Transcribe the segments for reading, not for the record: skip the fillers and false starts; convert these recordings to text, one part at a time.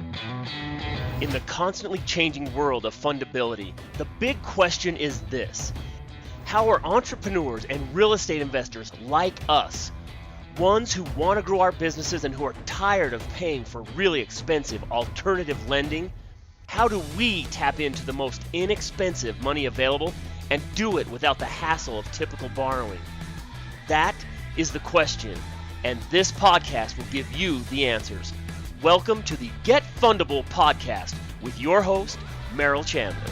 In the constantly changing world of fundability, the big question is this: how are entrepreneurs and real estate investors like us, ones who want to grow our businesses and who are tired of paying for really expensive alternative lending, how do we tap into the most inexpensive money available and do it without the hassle of typical borrowing? That is the question, and this podcast will give you the answers. Welcome to the Get Fundable podcast with your host, Merrill Chandler.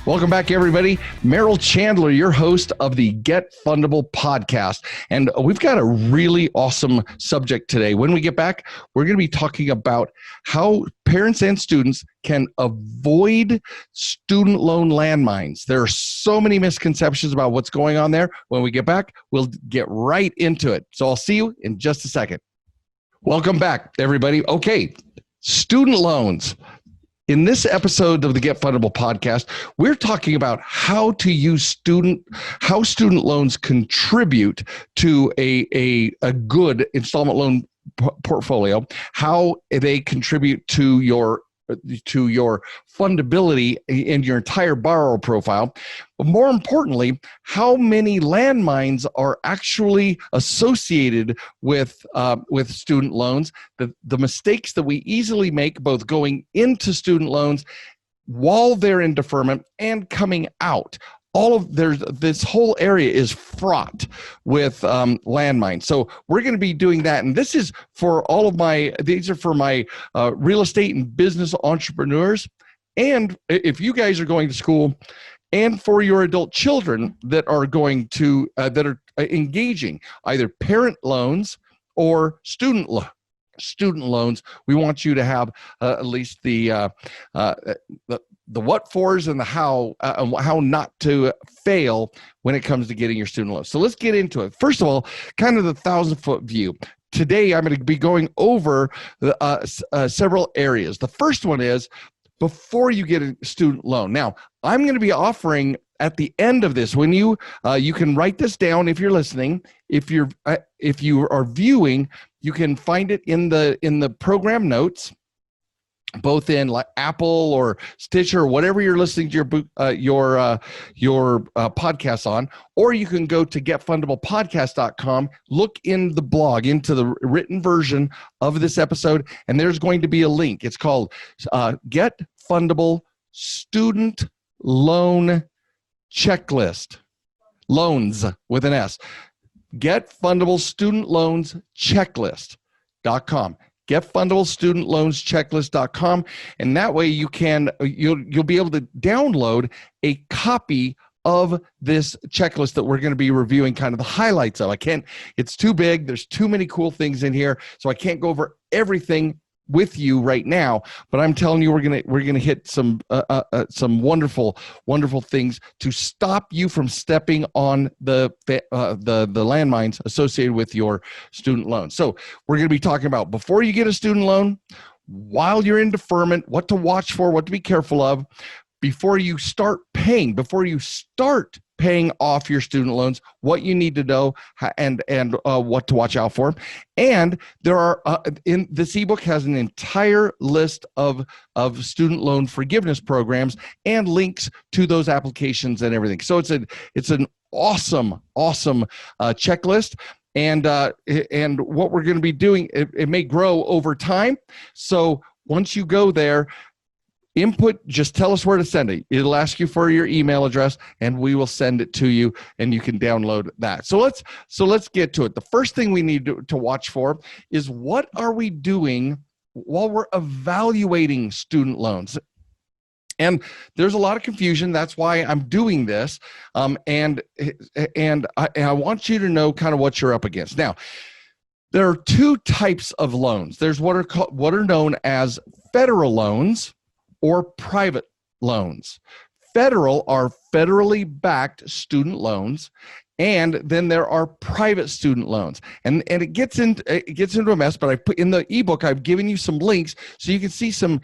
Welcome back, everybody. Merrill Chandler, your host of the Get Fundable podcast. And we've got a really awesome subject today. When we get back, we're going to be talking about how parents and students can avoid student loan landmines. There are so many misconceptions about what's going on there. When we get back, we'll get right into it. So I'll see you in just a second. Welcome back, everybody. Okay, student loans. In this episode of the Get Fundable podcast, we're talking about how to use student loans contribute to a good installment loan portfolio, how they contribute to your fundability in your entire borrower profile. But more importantly, how many landmines are actually associated with student loans, the mistakes that we easily make both going into student loans while they're in deferment and coming out. This whole area is fraught with landmines. So we're going to be doing that. And this is for these are for my real estate and business entrepreneurs. And if you guys are going to school, and for your adult children that are going to, that are engaging either parent loans or student loans, we want you to have at least the what fors and the how not to fail when it comes to getting your student loans. So let's get into it. First of all, kind of the 1,000-foot view. Today, I'm going to be going over several areas. The first one is before you get a student loan. Now, I'm going to be offering at the end of this, when you can write this down if you're listening. If you are viewing, you can find it in the program notes, both in like Apple or Stitcher or whatever you're listening to your podcast on, or you can go to getfundablepodcast.com, look in the blog, into the written version of this episode, and there's going to be a link. It's called Get Fundable Student Loan Checklist. Loans with an S. Get Fundable Student Loans Checklist.com. GetFundableStudentLoansChecklist.com, and that way you'll be able to download a copy of this checklist that we're going to be reviewing, kind of the highlights of. It's too big. There's too many cool things in here, so I can't go over everything with you right now, but I'm telling you, we're gonna hit some wonderful things to stop you from stepping on the landmines associated with your student loan. So we're gonna be talking about before you get a student loan, while you're in deferment, what to watch for, what to be careful of, before you start paying off your student loans, what you need to know and what to watch out for. And there are in this ebook has an entire list of student loan forgiveness programs and links to those applications and everything. So it's an awesome checklist. And what we're going to be doing, it may grow over time. So once you go there, input, just tell us where to send it. It'll ask you for your email address, and we will send it to you, and you can download that. So let's get to it. The first thing we need to watch for is, what are we doing while we're evaluating student loans? And there's a lot of confusion. That's why I'm doing this. And I want you to know kind of what you're up against. Now, there are two types of loans. There's what are known as federal loans or private loans. Federal are federally backed student loans, and then there are private student loans. And it gets into a mess, but I put in the ebook, I've given you some links so you can see some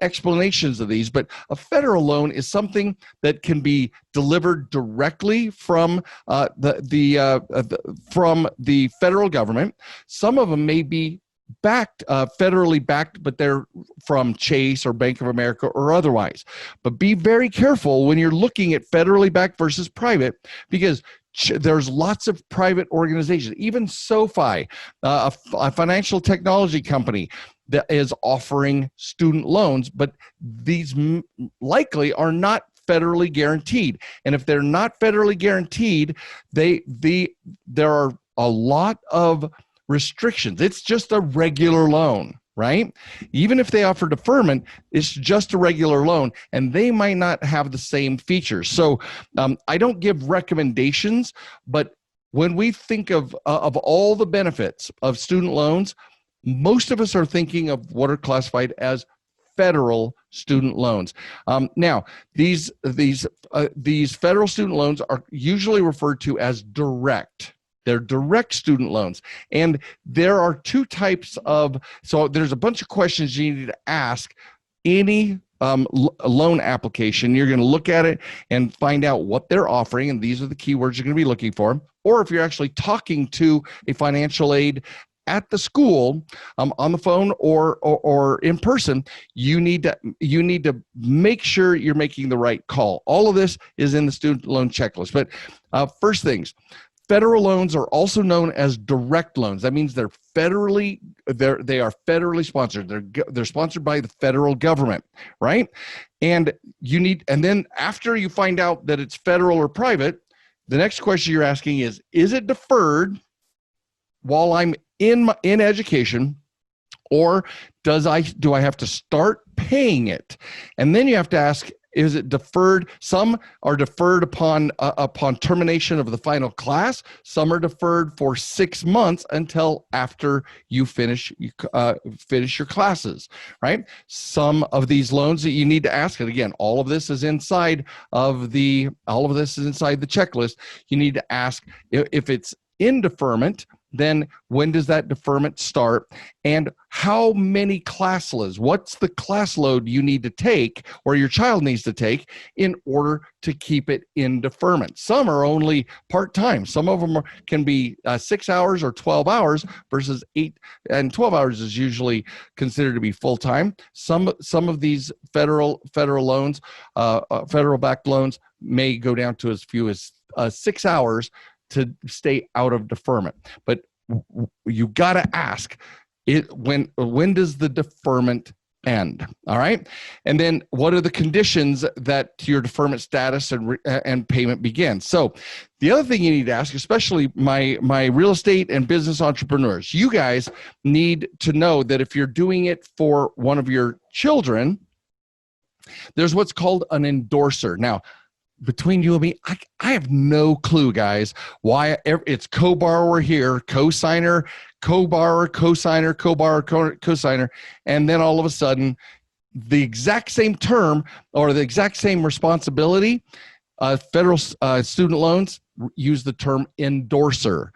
explanations of these. But a federal loan is something that can be delivered directly from the federal government. Some of them may be backed, federally backed, but they're from Chase or Bank of America or otherwise. But be very careful when you're looking at federally backed versus private, because there's lots of private organizations, even SoFi, a financial technology company that is offering student loans, but these likely are not federally guaranteed. And if they're not federally guaranteed, there are a lot of restrictions. It's just a regular loan, right? Even if they offer deferment, it's just a regular loan, and they might not have the same features. So I don't give recommendations, but when we think of all the benefits of student loans, most of us are thinking of what are classified as federal student loans. Now, these federal student loans are usually referred to as direct. They're direct student loans. And there are two types so there's a bunch of questions you need to ask any loan application. You're going to look at it and find out what they're offering, and these are the keywords you're going to be looking for. Or if you're actually talking to a financial aid at the school, on the phone or in person, you need to make sure you're making the right call. All of this is in the student loan checklist. But first things, federal loans are also known as direct loans. That means they are federally sponsored. They're sponsored by the federal government, right? And then after you find out that it's federal or private, the next question you're asking is it deferred while I'm in education, or do I have to start paying it? And then you have to ask, is it deferred? Some are deferred upon termination of the final class. Some are deferred for 6 months until after you finish your classes, right? Some of these loans that you need to ask, and again, all of this is inside the checklist. You need to ask if it's in deferment. Then when does that deferment start, and how many class loads? What's the class load you need to take or your child needs to take in order to keep it in deferment? Some are only part-time. Some of them can be 6 hours or 12 hours versus 8 and 12 hours is usually considered to be full-time. Some of these federal loans, federal backed loans may go down to as few as 6 hours to stay out of deferment. But you got to ask when does the deferment end? All right. And then what are the conditions that your deferment status and payment begins? So the other thing you need to ask, especially my real estate and business entrepreneurs, you guys need to know that if you're doing it for one of your children, there's what's called an endorser. Now, between you and me, I have no clue, guys, why it's co-borrower here, co-signer, co-borrower, co-signer, co-borrower, co-signer, and then all of a sudden, the exact same term or the exact same responsibility, federal student loans use the term endorser.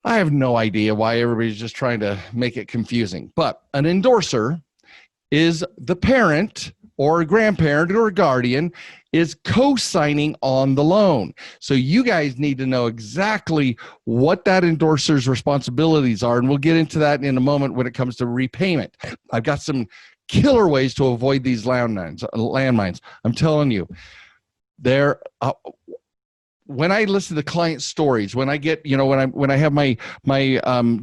I have no idea why everybody's just trying to make it confusing, but an endorser is the parent or a grandparent or a guardian is co-signing on the loan. So you guys need to know exactly what that endorser's responsibilities are, and we'll get into that in a moment when it comes to repayment. I've got some killer ways to avoid these landmines. I'm telling you, when I listen to client stories, when I get, when I have my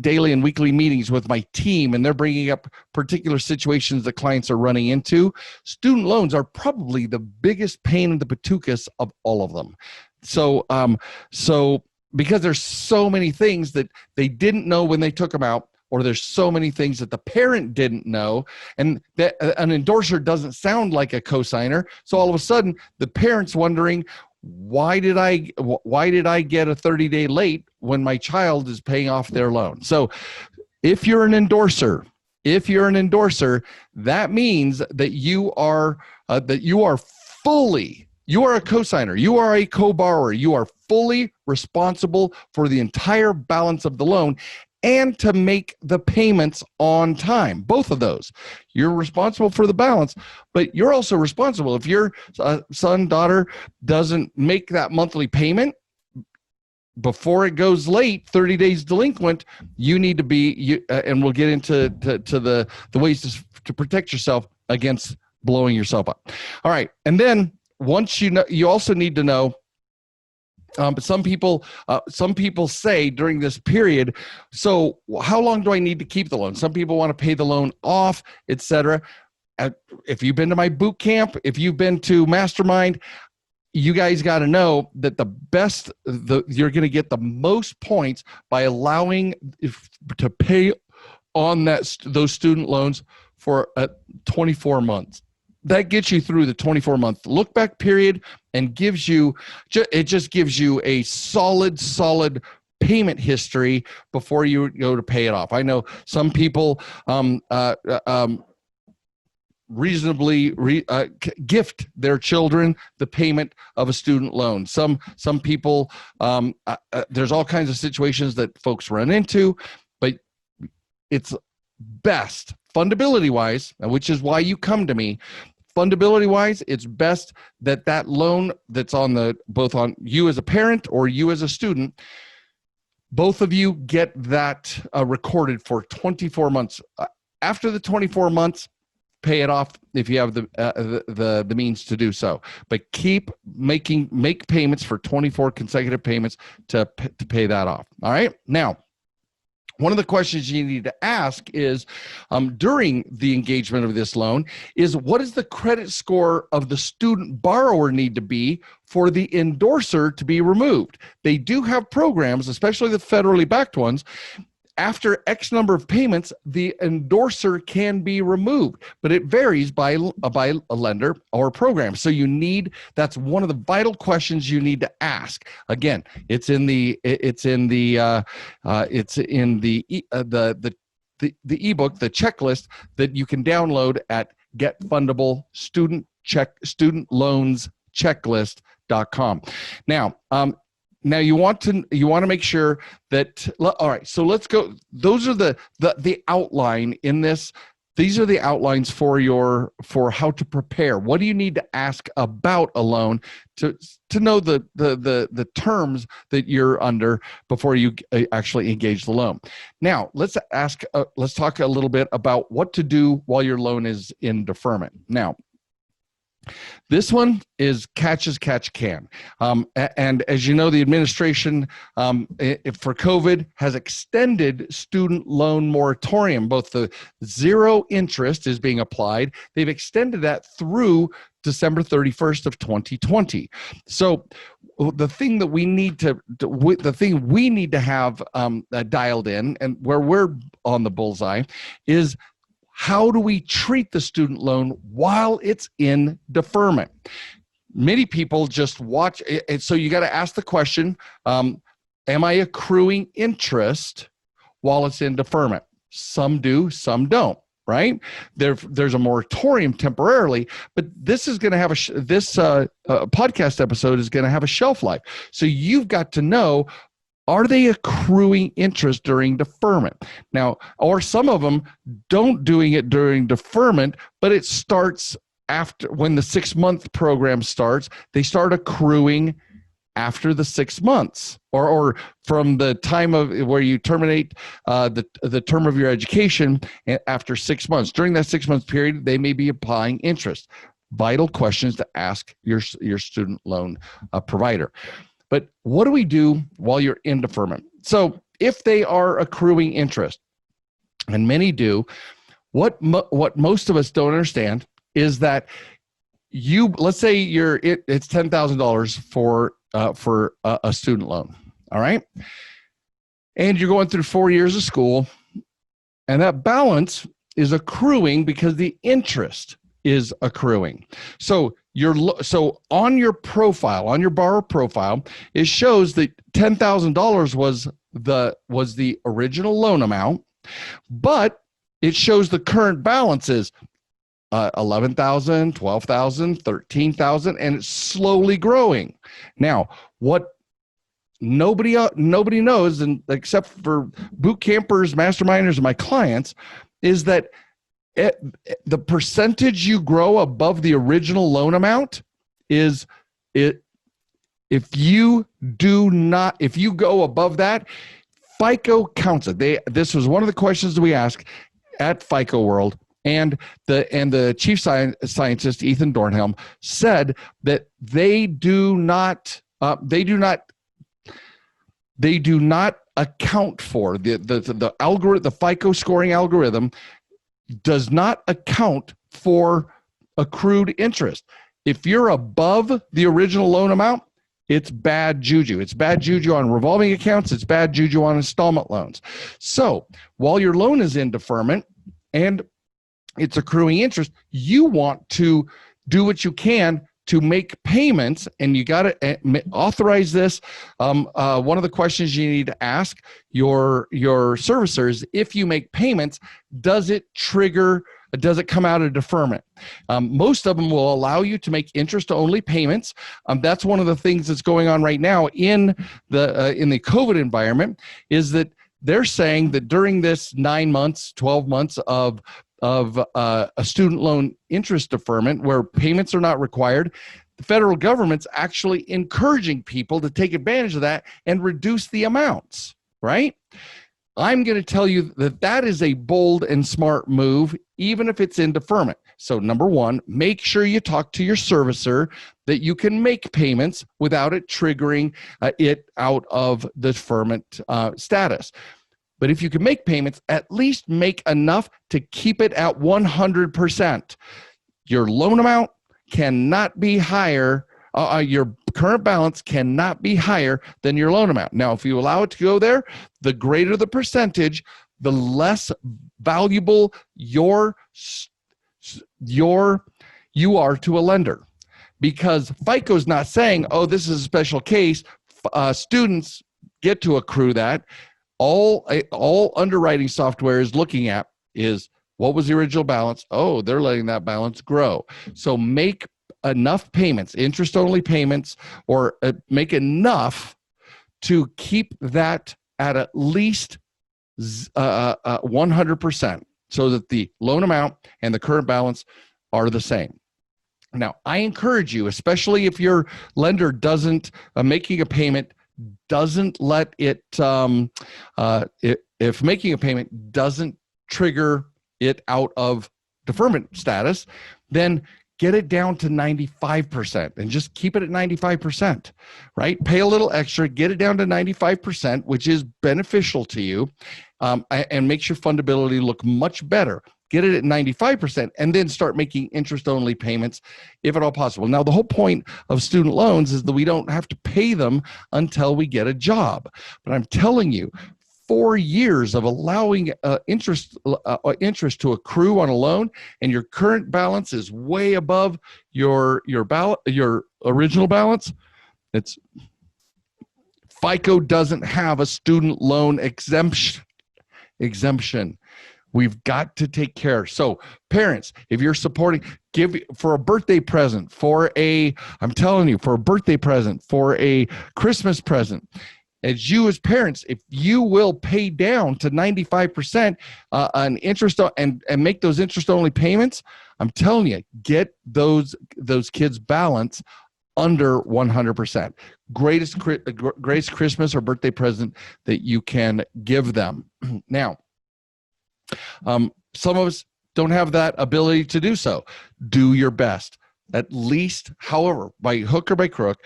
daily and weekly meetings with my team, and they're bringing up particular situations that clients are running into, student loans are probably the biggest pain in the patukas of all of them. So because there's so many things that they didn't know when they took them out, or there's so many things that the parent didn't know, and that an endorser doesn't sound like a cosigner. So all of a sudden, the parent's wondering, why did I get a 30-day late when my child is paying off their loan? So if you're an endorser, that means that you are a cosigner, you are a co-borrower, you are fully responsible for the entire balance of the loan and to make the payments on time. Both of those. You're responsible for the balance, but you're also responsible. If your son, daughter doesn't make that monthly payment, before it goes late, 30 days delinquent, you need to be, and we'll get into the ways to protect yourself against blowing yourself up. All right. And then once you know, you also need to know, but some people say during this period, so how long do I need to keep the loan? Some people want to pay the loan off, etc. If you've been to my boot camp, if you've been to Mastermind, you guys got to know that you're going to get the most points by allowing to pay on those student loans for 24 months. That gets you through the 24-month look back period and gives you a solid payment history before you go to pay it off. I know some people reasonably gift their children the payment of a student loan. Some people, there's all kinds of situations that folks run into, but it's best fundability wise, which is why you come to me. Fundability wise, it's best that loan that's both on you as a parent or you as a student, both of you get that recorded for 24 months. After the 24 months, pay it off if you have the means to do so. But make payments for 24 consecutive payments to pay that off. All right. Now, one of the questions you need to ask is during the engagement of this loan is, what is the credit score of the student borrower need to be for the endorser to be removed? They do have programs, especially the federally backed ones. After X number of payments, the endorser can be removed, but it varies by a lender or program. So that's one of the vital questions you need to ask. Again, it's in the ebook, the checklist that you can download at Get Fundable student loans checklist.com. Now you want to make sure that, all right, so let's go. Those are the outline in this. These are the outlines for how to prepare. What do you need to ask about a loan to know the terms that you're under before you actually engage the loan? Now let's talk a little bit about what to do while your loan is in deferment. Now, this one is catch as catch can. And as you know, the administration for COVID has extended student loan moratorium. Both the zero interest is being applied. They've extended that through December 31st of 2020. So the thing that we need to have dialed in, and where we're on the bullseye, is how do we treat the student loan while it's in deferment? Many people just watch, and so you got to ask the question, am I accruing interest while it's in deferment? Some do, some don't, right? There's a moratorium temporarily, but this is going to have this podcast episode is going to have a shelf life. So you've got to know, are they accruing interest during deferment? Now, or some of them don't doing it during deferment, but it starts after, when the 6-month program starts, they start accruing after the 6 months or from the time of where you terminate the term of your education after 6 months. During that 6-month period, they may be applying interest. Vital questions to ask your student loan provider. But what do we do while you're in deferment? So if they are accruing interest, and many do, what most of us don't understand is that let's say it's $10,000 for a student loan, all right? And you're going through 4 years of school, and that balance is accruing because the interest is accruing. So on your profile, on your borrower profile, it shows that $10,000 was the original loan amount, but it shows the current balance is $11,000, $12,000, $13,000, and it's slowly growing. Now, what nobody knows, and except for boot campers, masterminders, and my clients, is that the percentage you grow above the original loan amount is it. If you do not, if you go above that, FICO counts it. This was one of the questions that we asked at FICO World, and the chief scientist Ethan Dornhelm said that they do not account for the algorithm. The FICO scoring algorithm does not account for accrued interest. If you're above the original loan amount, it's bad juju. It's bad juju on revolving accounts. It's bad juju on installment loans. So while your loan is in deferment and it's accruing interest, you want to do what you can to make payments, and you got to authorize this. One of the questions you need to ask your servicers: if you make payments, does it come out of deferment? Most of them will allow you to make interest-only payments. That's one of the things that's going on right now in the COVID environment, is that they're saying that during this 9 months, 12 months of a student loan interest deferment where payments are not required, the federal government's actually encouraging people to take advantage of that and reduce the amounts, right? I'm going to tell you that is a bold and smart move, even if it's in deferment. So number one, make sure you talk to your servicer that you can make payments without it triggering it out of the deferment status. But if you can make payments, at least make enough to keep it at 100%. Your loan amount cannot be higher. Your current balance cannot be higher than your loan amount. Now, if you allow it to go there, the greater the percentage, the less valuable you are to a lender. Because FICO's not saying, oh, this is a special case. Students get to accrue that. All underwriting software is looking at is, what was the original balance? Oh, they're letting that balance grow. So make enough payments, interest-only payments, or make enough to keep that at least 100%, so that the loan amount and the current balance are the same. Now, I encourage you, especially if your lender doesn't making a payment doesn't let it, if making a payment doesn't trigger it out of deferment status, then get it down to 95% and just keep it at 95%, right? Pay a little extra, get it down to 95%, which is beneficial to you, and makes your fundability look much better. Get it at 95%, and then start making interest-only payments if at all possible. Now, the whole point of student loans is that we don't have to pay them until we get a job. But I'm telling you, 4 years of allowing interest to accrue on a loan, and your current balance is way above your original balance. It's FICO doesn't have a student loan exemption. We've got to take care. So parents, if you're supporting, give for a birthday present, for a birthday present, for a Christmas present, as parents, if you will pay down to 95% on interest and make those interest-only payments, I'm telling you, get those kids' balance under 100%. Greatest Christmas or birthday present that you can give them. Now, some of us don't have that ability to do so. Do your best. At least, however, by hook or by crook,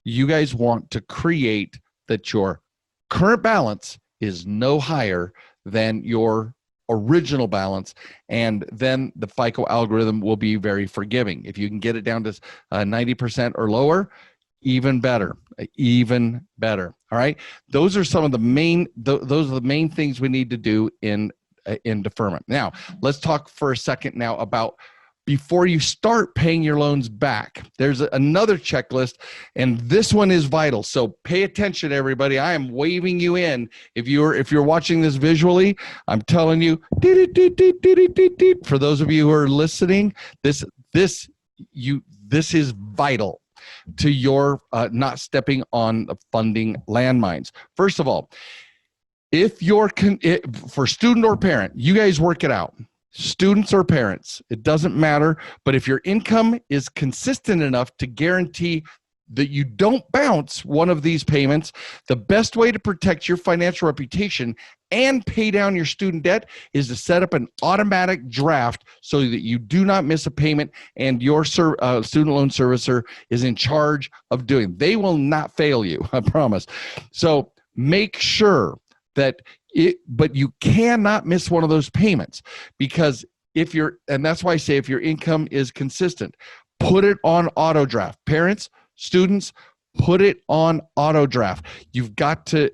you guys want to create that your current balance is no higher than your original balance, and then the FICO algorithm will be very forgiving. If you can get it down to 90% or lower, even better. All right. Those are some of the main. Those are the main things we need to do in deferment. Now, let's talk for a second now about before you start paying your loans back. There's another checklist, and this one is vital. So pay attention, everybody. I am waving you in. If you're watching this visually, I'm telling you, for those of you who are listening, this is vital to your not stepping on funding landmines. First of all, if you're for student or parent, you guys work it out. Students or parents, it doesn't matter. But if your income is consistent enough to guarantee that you don't bounce one of these payments, the best way to protect your financial reputation and pay down your student debt is to set up an automatic draft so that you do not miss a payment, and your student loan servicer is in charge of doing it. They will not fail you, I promise. So make sure that but you cannot miss one of those payments, because and that's why I say if your income is consistent, put it on auto draft. Parents, students, put it on auto draft. You've got to,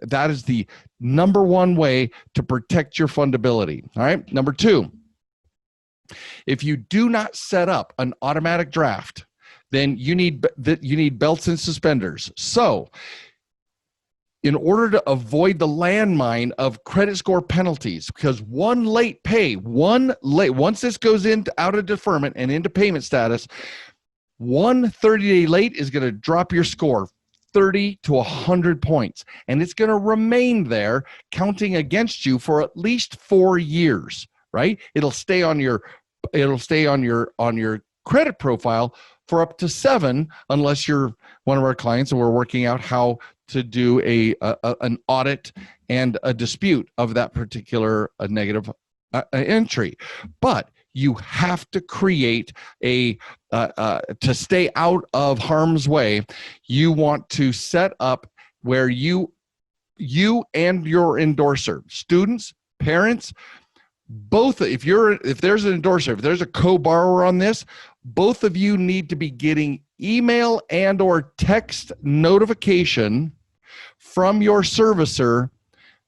that is the number one way to protect your fundability. All right. Number two, if you do not set up an automatic draft, then you need belts and suspenders. So in order to avoid the landmine of credit score penalties, because one late pay, once this goes out of deferment and into payment status, one 30-day late is going to drop your score 30 to 100 points, and it's going to remain there counting against you for at least 4 years, right? It'll stay on your credit profile for up to 7, unless you're one of our clients and we're working out how to do an audit and a dispute of that particular negative entry. But you have to create to stay out of harm's way. You want to set up where you and your endorser, students, parents, both, if there's an endorser, if there's a co-borrower on this, both of you need to be getting email and or text notification from your servicer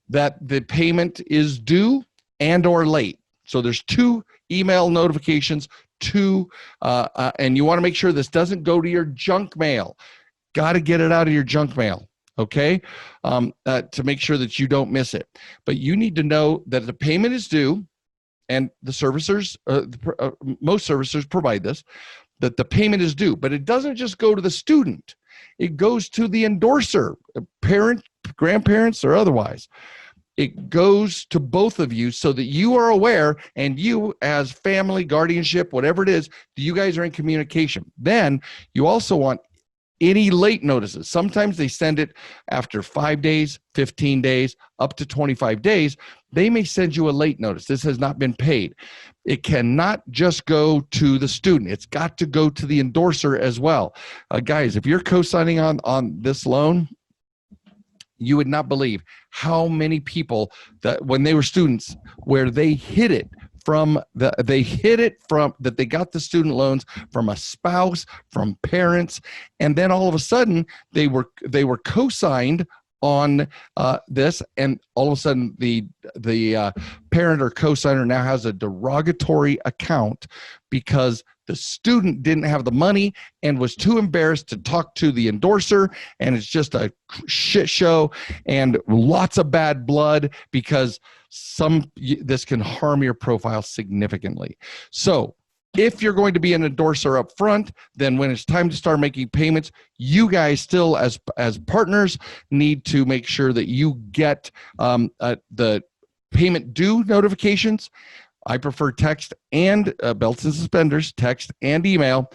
that the payment is due and or late. So there's 2 email notifications, and you want to make sure this doesn't go to your junk mail. Got to get it out of your junk mail, okay, to make sure that you don't miss it. But you need to know that the payment is due, and the servicers, most servicers provide this, that the payment is due. But it doesn't just go to the student. It goes to the endorser, parent, grandparents, or otherwise. It goes to both of you so that you are aware, and you as family, guardianship, whatever it is, you guys are in communication. Then you also want any late notices. Sometimes they send it after 5 days, 15 days, up to 25 days. They may send you a late notice. This has not been paid. It cannot just go to the student. It's got to go to the endorser as well. Guys, if you're co-signing on this loan, you would not believe how many people that when they were students, where they hid it from that they got the student loans from a spouse, from parents, and then all of a sudden they were co-signed on this, and all of a sudden the parent or co-signer now has a derogatory account because the student didn't have the money and was too embarrassed to talk to the endorser, and it's just a shit show and lots of bad blood because this can harm your profile significantly. So if you're going to be an endorser up front, then when it's time to start making payments, you guys still as partners need to make sure that you get the payment due notifications. I prefer text and belts and suspenders, text and email,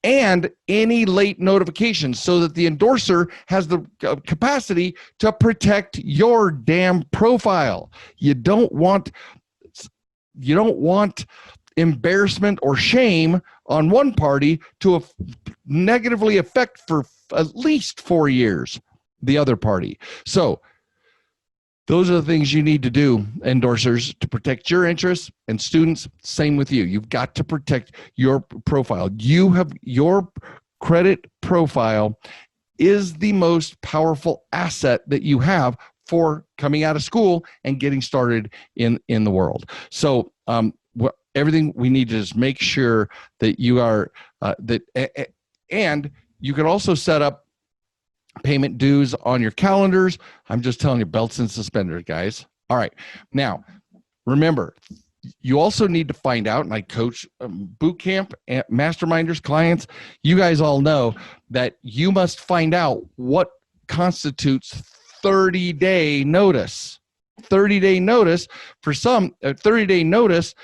and any late notifications so that the endorser has the capacity to protect your damn profile. You don't want embarrassment or shame on one party to negatively affect for at least 4 years the other party. So those are the things you need to do, endorsers, to protect your interests, and students, same with you. You've got to protect your profile. Your credit profile is the most powerful asset that you have for coming out of school and getting started in the world. So everything we need to just make sure that you are and you can also set up payment dues on your calendars. I'm just telling you, belts and suspenders, guys. All right. Now, remember, you also need to find out, and I coach boot camp and masterminders, clients. You guys all know that you must find out what constitutes 30-day notice. 30-day notice for some, 30-day notice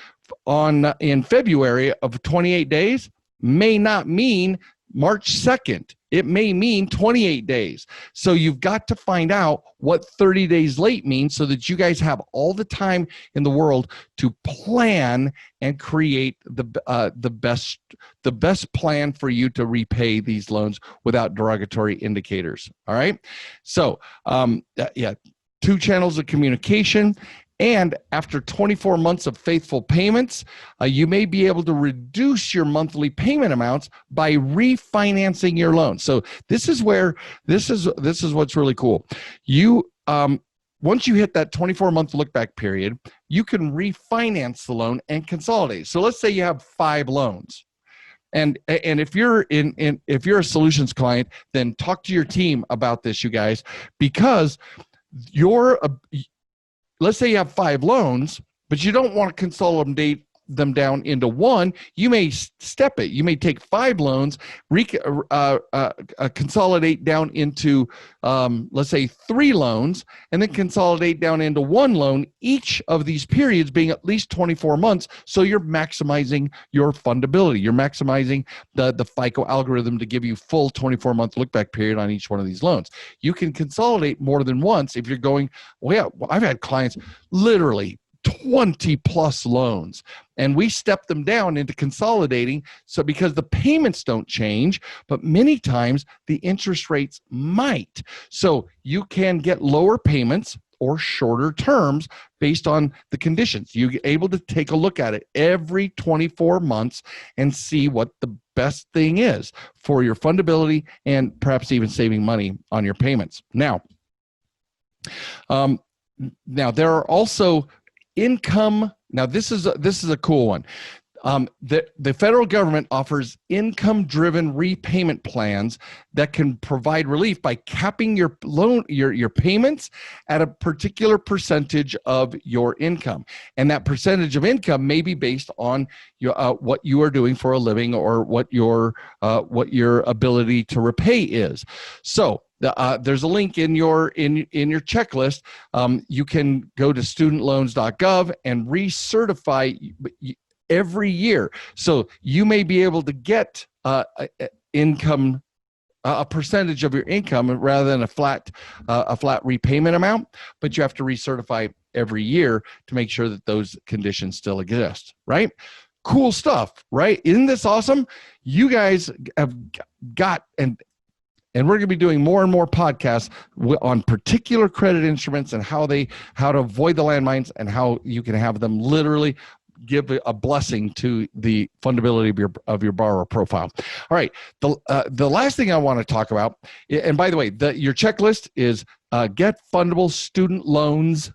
in February of 28 days may not mean March 2nd. It may mean 28 days. So you've got to find out what 30 days late means so that you guys have all the time in the world to plan and create the best plan for you to repay these loans without derogatory indicators. All right. So yeah, 2 channels of communication. And after 24 months of faithful payments, you may be able to reduce your monthly payment amounts by refinancing your loan. So this is where this is what's really cool. You once you hit that 24-month look-back period, you can refinance the loan and consolidate. So let's say you have 5 loans. And if you're if you're a solutions client, then talk to your team about this, you guys, because let's say you have 5 loans, but you don't want to consolidate them down into one. You may step it. You may take 5 loans, consolidate down into, let's say, 3 loans, and then consolidate down into 1 loan, each of these periods being at least 24 months. So you're maximizing your fundability. You're maximizing the FICO algorithm to give you full 24-month look-back period on each one of these loans. You can consolidate more than once if you're going, well, yeah, I've had clients literally 20 plus loans, and we step them down into consolidating. So because the payments don't change, but many times the interest rates might. So you can get lower payments or shorter terms based on the conditions. You're able to take a look at it every 24 months and see what the best thing is for your fundability and perhaps even saving money on your payments. Now there are also income. Now this is a cool one. The federal government offers income-driven repayment plans that can provide relief by capping your loan, your payments at a particular percentage of your income, and that percentage of income may be based on your what you are doing for a living or what your ability to repay is. So there's a link in your checklist. You can go to studentloans.gov and recertify every year. So you may be able to get income, a percentage of your income rather than a flat repayment amount, but you have to recertify every year to make sure that those conditions still exist, right? Cool stuff, right? Isn't this awesome? You guys have got, and we're going to be doing more and more podcasts on particular credit instruments and how to avoid the landmines and how you can have them literally give a blessing to the fundability of your borrower profile. All right, the last thing I want to talk about, and by the way, your checklist is Get Fundable Student Loans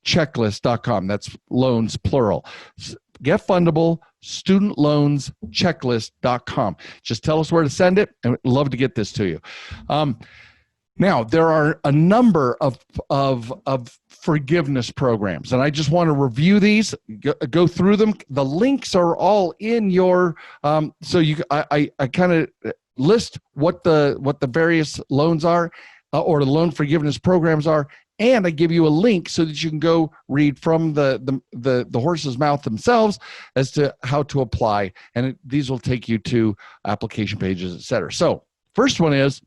Checklist.com. That's loans plural. Get Fundable Student Loans Checklist.com. Just tell us where to send it, and we'd love to get this to you. Now, there are a number of forgiveness programs, and I just want to review these, go through them. The links are all in your, so I kind of list what the various loans are, or the loan forgiveness programs are, and I give you a link so that you can go read from the horse's mouth themselves as to how to apply, and these will take you to application pages, et cetera. So, first one is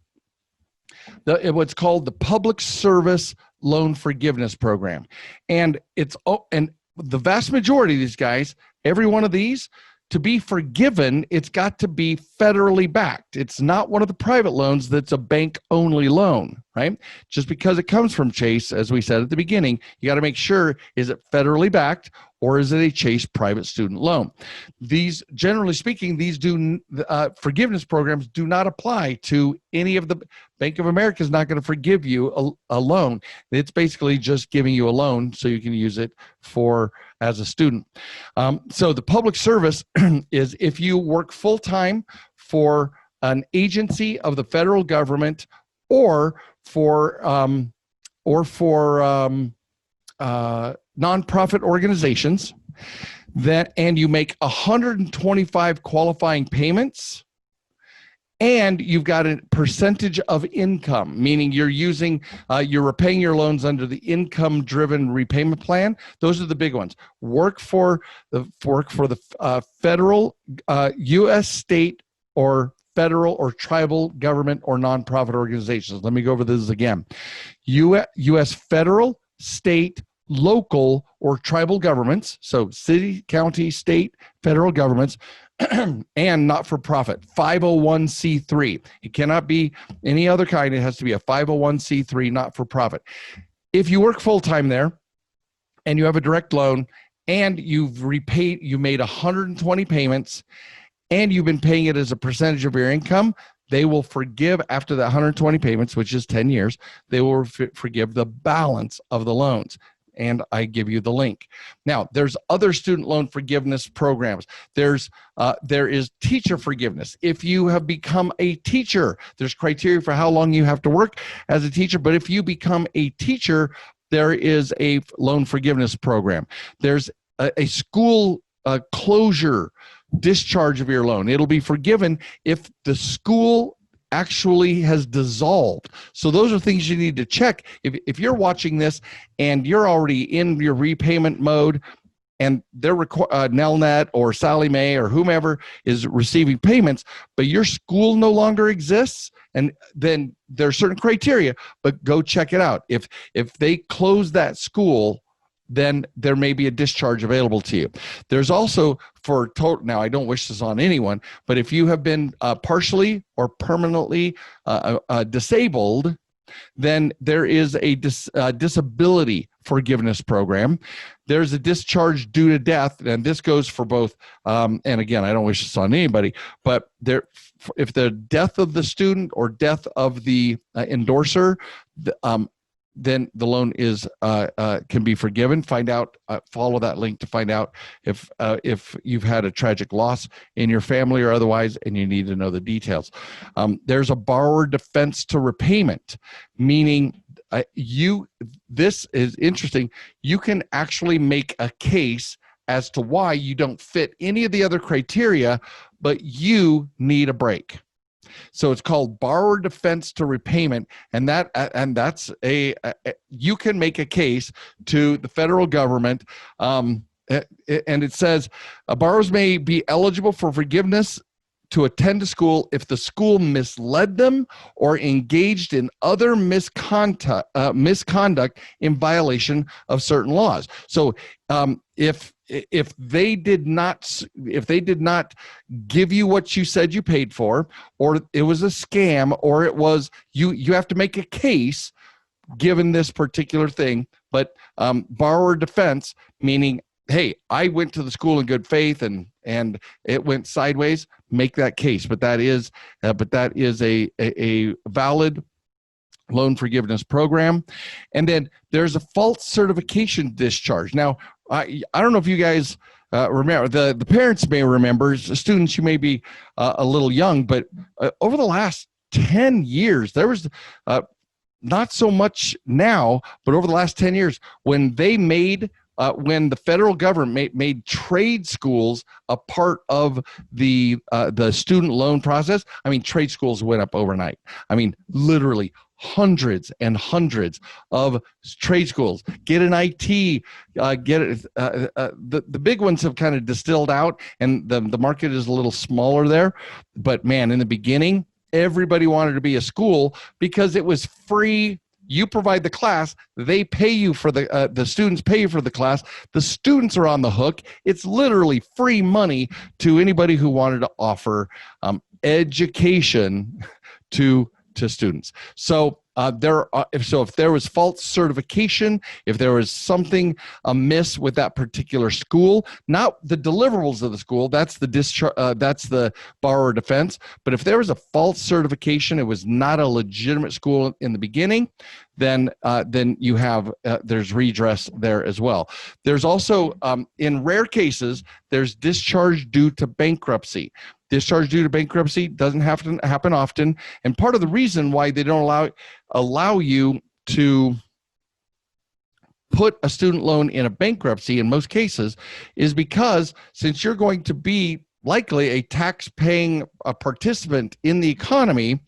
what's called the Public Service Loan Forgiveness Program. And the vast majority of these guys, every one of these, to be forgiven, it's got to be federally backed. It's not one of the private loans that's a bank-only loan, right? Just because it comes from Chase, as we said at the beginning, you got to make sure, is it federally backed or is it a Chase private student loan? These, generally speaking, forgiveness programs do not apply to any of the. Bank of America is not going to forgive you a loan. It's basically just giving you a loan so you can use it as a student. So the public service is if you work full-time for an agency of the federal government or for nonprofit organizations, and you make 125 qualifying payments, and you've got a percentage of income, meaning you're repaying your loans under the income-driven repayment plan. Those are the big ones. Work for the federal, U.S., state, or federal or tribal government or nonprofit organizations. Let me go over this again. U.S. federal, state, local, or tribal governments, so city, county, state, federal governments, and not-for-profit, 501c3. It cannot be any other kind. It has to be a 501c3, not-for-profit. If you work full-time there and you have a direct loan and you made 120 payments and you've been paying it as a percentage of your income, they will forgive after the 120 payments, which is 10 years, they will forgive the balance of the loans. And I give you the link. Now, there's other student loan forgiveness programs. There is teacher forgiveness. If you have become a teacher, there's criteria for how long you have to work as a teacher. But if you become a teacher, there is a loan forgiveness program. There's a school closure discharge of your loan. It'll be forgiven if the school actually has dissolved. So those are things you need to check. If you're watching this and you're already in your repayment mode and they're Nelnet or Sally Mae or whomever is receiving payments, but your school no longer exists, and then there are certain criteria, but go check it out. If they close that school, then there may be a discharge available to you. There's also for total, now I don't wish this on anyone, but if you have been partially or permanently disabled, then there is a disability forgiveness program. There's a discharge due to death, and this goes for both, and again, I don't wish this on anybody, but if the death of the student or death of the endorser, then the loan can be forgiven. Follow that link to find out if you've had a tragic loss in your family or otherwise, and you need to know the details. There's a borrower defense to repayment, meaning this is interesting. You can actually make a case as to why you don't fit any of the other criteria, but you need a break. So it's called borrower defense to repayment, and that's you can make a case to the federal government, and it says borrowers may be eligible for forgiveness to attend a school if the school misled them or engaged in other misconduct in violation of certain laws. So if they did not give you what you said you paid for, or it was a scam, or it was you have to make a case given this particular thing. But borrower defense, meaning, hey, I went to the school in good faith and it went sideways, make that case. But that is a valid loan forgiveness program. And then there's a false certification discharge. Now, I don't know if you guys remember, the parents may remember, students, you may be a little young, but over the last 10 years, there was not so much now, but over the last 10 years, when the federal government made trade schools a part of the student loan process, I mean, trade schools went up overnight. I mean, literally hundreds and hundreds of trade schools. Get an IT, the big ones have kind of distilled out, and the market is a little smaller there. But man, in the beginning, everybody wanted to be a school because it was free. You provide the class, they pay you for the students pay you for the class. The students are on the hook. It's literally free money to anybody who wanted to offer education to students. So if there was false certification, if there was something amiss with that particular school, not the deliverables of the school, that's the borrower defense. But if there was a false certification, it was not a legitimate school in the beginning, then you have there's redress there as well. There's also in rare cases, there's discharge due to bankruptcy. Discharge due to bankruptcy doesn't have to happen often, and part of the reason why they don't allow you to put a student loan in a bankruptcy in most cases is because since you're going to be likely a tax-paying participant in the economy,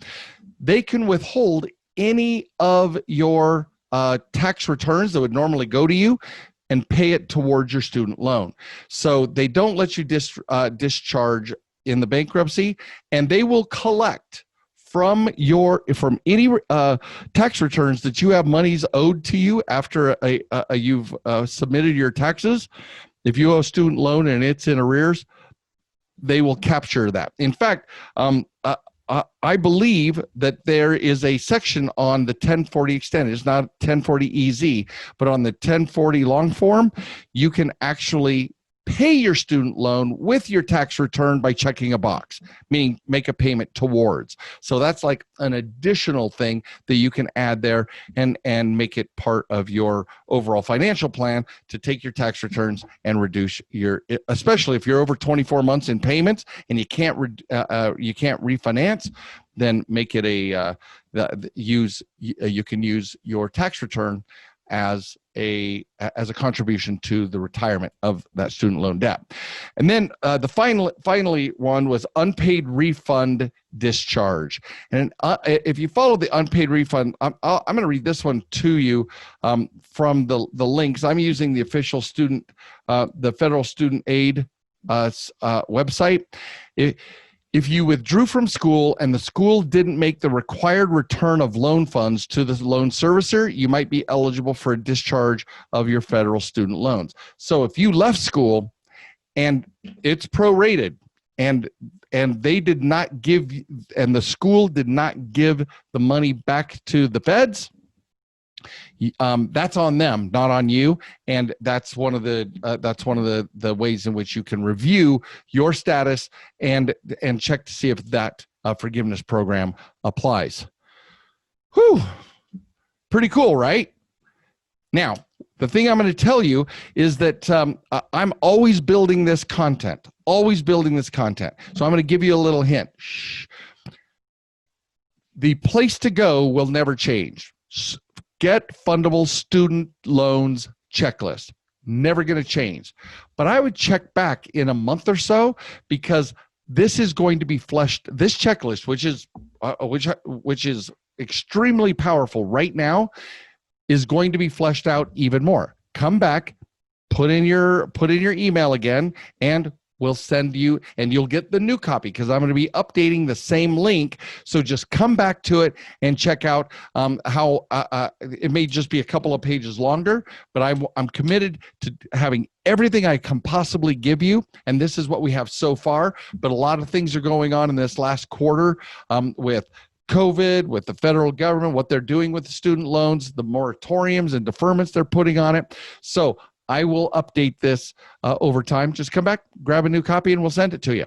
they can withhold any of your tax returns that would normally go to you and pay it towards your student loan. So they don't let you discharge in the bankruptcy, and they will collect from any tax returns that you have monies owed to you after you've submitted your taxes. If you owe a student loan and it's in arrears, they will capture that. In fact, I believe that there is a section on the 1040 extended. It's not 1040 EZ, but on the 1040 long form, you can actually pay your student loan with your tax return by checking a box, meaning make a payment towards. So that's like an additional thing that you can add there and make it part of your overall financial plan to take your tax returns and reduce especially if you're over 24 months in payments and you can't refinance, then make it you can use your tax return as a contribution to the retirement of that student loan debt. And then the finally one was unpaid refund discharge. And if you follow the unpaid refund, I'm going to read this one to you from the links. I'm using the official the federal student aid website. If you withdrew from school and the school didn't make the required return of loan funds to the loan servicer, you might be eligible for a discharge of your federal student loans. So if you left school and it's prorated and they did not give, and the school did not give the money back to the feds, that's on them, not on you. And that's one of the ways in which you can review your status and check to see if that forgiveness program applies. Whew, pretty cool, right? Now, the thing I'm going to tell you is that I'm always building this content, So I'm going to give you a little hint. Shh. The place to go will never change. Get Fundable Student Loans Checklist. Never going to change. But I would check back in a month or so, because this is going to be fleshed. This checklist, which is extremely powerful right now, is going to be fleshed out even more. Come back, put in your email again, and we'll send you, and you'll get the new copy, because I'm going to be updating the same link. So just come back to it and check out how it may just be a couple of pages longer, but I'm committed to having everything I can possibly give you. And this is what we have so far. But a lot of things are going on in this last quarter with COVID, with the federal government, what they're doing with the student loans, the moratoriums and deferments they're putting on it. So I will update this over time. Just come back, grab a new copy, and we'll send it to you.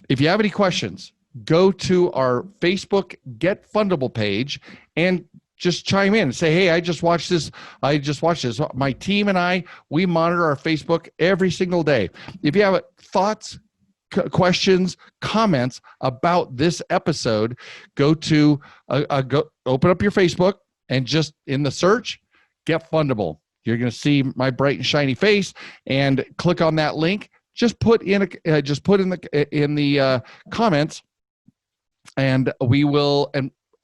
If you have any questions, go to our Facebook Get Fundable page and just chime in and say, hey, I just watched this. My team and I, we monitor our Facebook every single day. If you have thoughts, questions, comments about this episode, go open up your Facebook, and just in the search, Get Fundable. You're going to see my bright and shiny face, and click on that link. Just put in the comments, and we will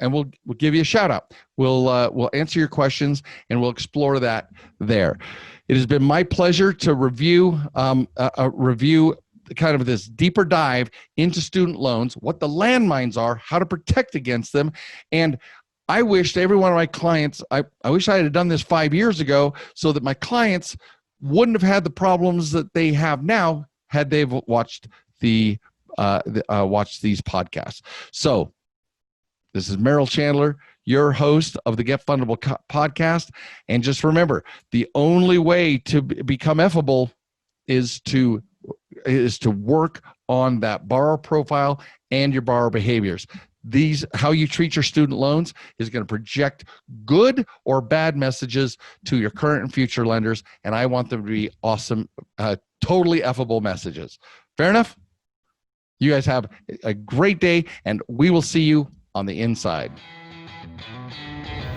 we'll give you a shout out. We'll answer your questions, and we'll explore that there. It has been my pleasure to review kind of this deeper dive into student loans, what the landmines are, how to protect against them, and I wish to every one of my clients, I wish I had done this 5 years ago, so that my clients wouldn't have had the problems that they have now had they watched these podcasts. So this is Merrill Chandler, your host of the Get Fundable podcast. And just remember, the only way to become effable is to work on that borrower profile and your borrower behaviors. How you treat your student loans is going to project good or bad messages to your current and future lenders, and I want them to be awesome, totally effable messages. Fair enough? You guys have a great day, and we will see you on the inside.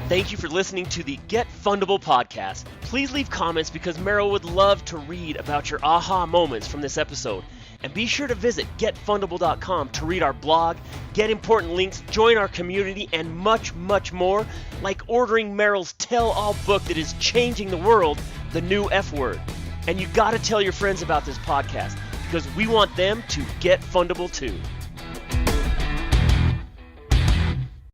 Thank you for listening to the Get Fundable podcast. Please leave comments, because Merrill would love to read about your aha moments from this episode. And be sure to visit getfundable.com to read our blog, get important links, join our community, and much, much more, like ordering Merrill's tell-all book that is changing the world, The New F Word. And you got to tell your friends about this podcast because we want them to get fundable too.